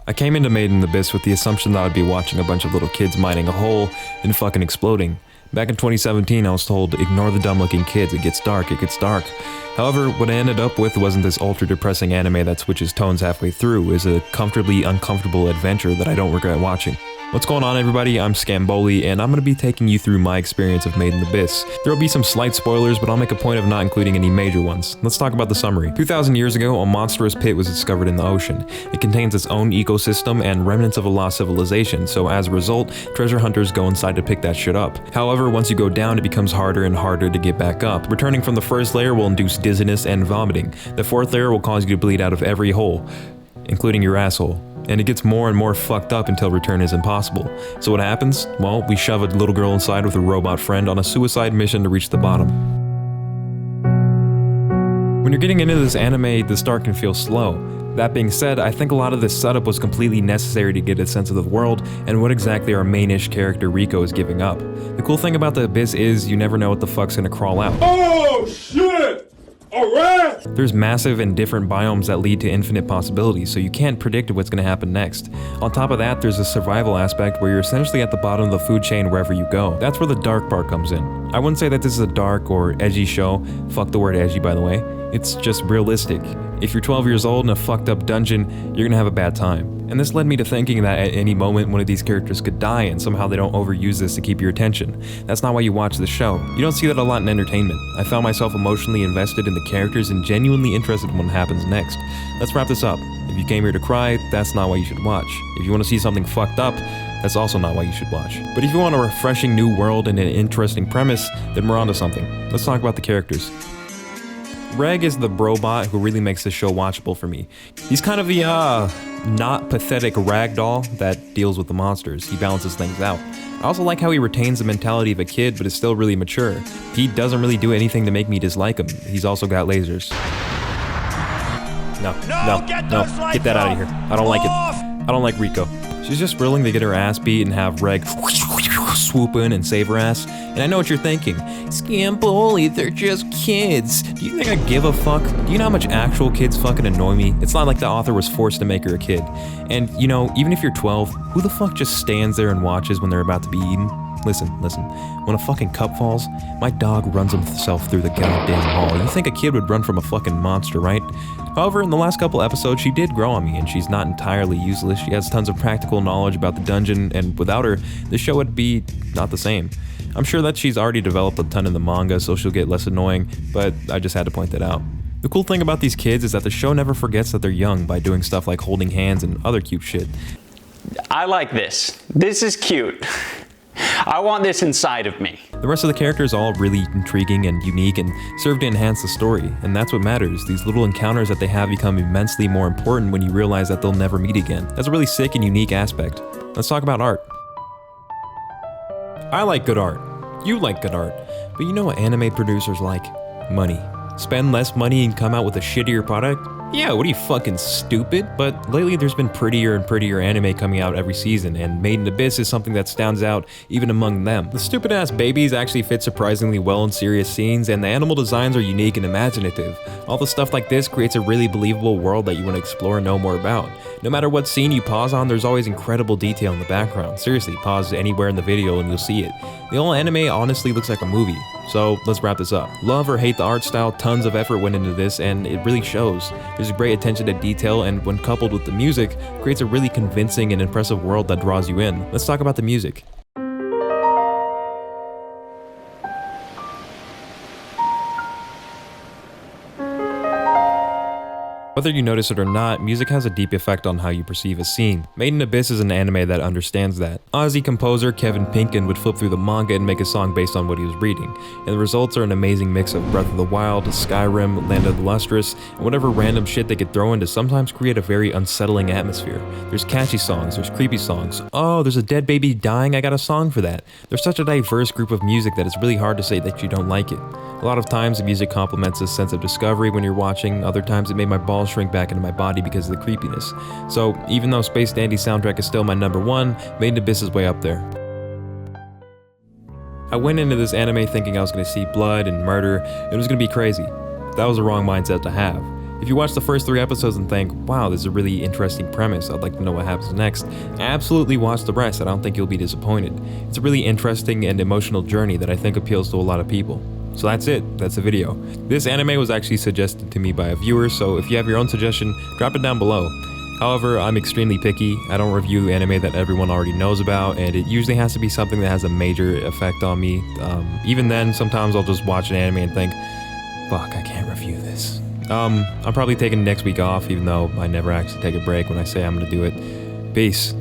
I came into Made in the Abyss with the assumption that I'd be watching a bunch of little kids mining a hole and fucking exploding. Back in 2017, I was told, ignore the dumb-looking kids, it gets dark, it gets dark. However, what I ended up with wasn't this ultra-depressing anime that switches tones halfway through. It was a comfortably uncomfortable adventure that I don't regret watching. What's going on, everybody? I'm Scamboli, and I'm going to be taking you through my experience of Made in the Abyss. There will be some slight spoilers, but I'll make a point of not including any major ones. Let's talk about the summary. 2,000 years ago, a monstrous pit was discovered in the ocean. It contains its own ecosystem and remnants of a lost civilization, so as a result, treasure hunters go inside to pick that shit up. However, once you go down, it becomes harder and harder to get back up. Returning from the first layer will induce dizziness and vomiting. The fourth layer will cause you to bleed out of every hole, including your asshole. And it gets more and more fucked up until return is impossible. So what happens? Well, we shove a little girl inside with a robot friend on a suicide mission to reach the bottom. When you're getting into this anime, the start can feel slow. That being said, I think a lot of this setup was completely necessary to get a sense of the world and what exactly our mainish character Rico is giving up. The cool thing about the Abyss is you never know what the fuck's gonna crawl out. Oh shit! Alright! There's massive and different biomes that lead to infinite possibilities, so you can't predict what's going to happen next. On top of that, there's a survival aspect where you're essentially at the bottom of the food chain wherever you go. That's where the dark part comes in. I wouldn't say that this is a dark or edgy show. Fuck the word edgy, by the way. It's just realistic. If you're 12 years old in a fucked up dungeon, you're gonna have a bad time. And this led me to thinking that at any moment one of these characters could die and somehow they don't overuse this to keep your attention. That's not why you watch the show. You don't see that a lot in entertainment. I found myself emotionally invested in the characters and genuinely interested in what happens next. Let's wrap this up. If you came here to cry, that's not why you should watch. If you want to see something fucked up, that's also not why you should watch. But if you want a refreshing new world and an interesting premise, then we're onto something. Let's talk about the characters. Reg is the brobot who really makes this show watchable for me. He's kind of the, not pathetic ragdoll that deals with the monsters. He balances things out. I also like how he retains the mentality of a kid, but is still really mature. He doesn't really do anything to make me dislike him. He's also got lasers. No, get that out of here. I don't like it. I don't like Rico. She's just willing to get her ass beat and have Reg swoop in and save her ass. And I know what you're thinking. Scamboli, they're just kids. Do you think I give a fuck? Do you know how much actual kids fucking annoy me? It's not like the author was forced to make her a kid. And, you know, even if you're 12, who the fuck just stands there and watches when they're about to be eaten? Listen. When a fucking cup falls, my dog runs himself through the goddamn hall. You think a kid would run from a fucking monster, right? However, in the last couple episodes, she did grow on me, and she's not entirely useless. She has tons of practical knowledge about the dungeon, and without her, the show would be not the same. I'm sure that she's already developed a ton in the manga, so she'll get less annoying, but I just had to point that out. The cool thing about these kids is that the show never forgets that they're young by doing stuff like holding hands and other cute shit. I like this. This is cute. I want this inside of me. The rest of the characters are all really intriguing and unique and serve to enhance the story, and that's what matters. These little encounters that they have become immensely more important when you realize that they'll never meet again. That's a really sick and unique aspect. Let's talk about art. I like good art. You like good art. But you know what anime producers like? Money. Spend less money and come out with a shittier product? Yeah, what are you, fucking stupid? But lately there's been prettier and prettier anime coming out every season, and Made in Abyss is something that stands out even among them. The stupid ass babies actually fit surprisingly well in serious scenes, and the animal designs are unique and imaginative. All the stuff like this creates a really believable world that you want to explore and know more about. No matter what scene you pause on, there's always incredible detail in the background. Seriously, pause anywhere in the video and you'll see it. The whole anime honestly looks like a movie. So let's wrap this up. Love or hate the art style, tons of effort went into this, and it really shows. There's a great attention to detail, and when coupled with the music, creates a really convincing and impressive world that draws you in. Let's talk about the music. Whether you notice it or not, music has a deep effect on how you perceive a scene. Made in Abyss is an anime that understands that. Aussie composer Kevin Pinkin would flip through the manga and make a song based on what he was reading, and the results are an amazing mix of Breath of the Wild, Skyrim, Land of the Lustrous, and whatever random shit they could throw in to sometimes create a very unsettling atmosphere. There's catchy songs, there's creepy songs. Oh, there's a dead baby dying, I got a song for that. There's such a diverse group of music that it's really hard to say that you don't like it. A lot of times the music complements a sense of discovery when you're watching, other times it made my balls shrink back into my body because of the creepiness. So even though Space Dandy's soundtrack is still my number one, Made in Abyss is way up there. I went into this anime thinking I was going to see blood and murder, and it was going to be crazy. That was the wrong mindset to have. If you watch the first 3 episodes and think, wow, this is a really interesting premise, I'd like to know what happens next, absolutely watch the rest. I don't think you'll be disappointed. It's a really interesting and emotional journey that I think appeals to a lot of people. So that's it, that's the video. This anime was actually suggested to me by a viewer, so if you have your own suggestion, drop it down below. However, I'm extremely picky. I don't review anime that everyone already knows about, and it usually has to be something that has a major effect on me. Even then, sometimes I'll just watch an anime and think, fuck, I can't review this. I'm probably taking next week off, even though I never actually take a break when I say I'm gonna do it. Peace.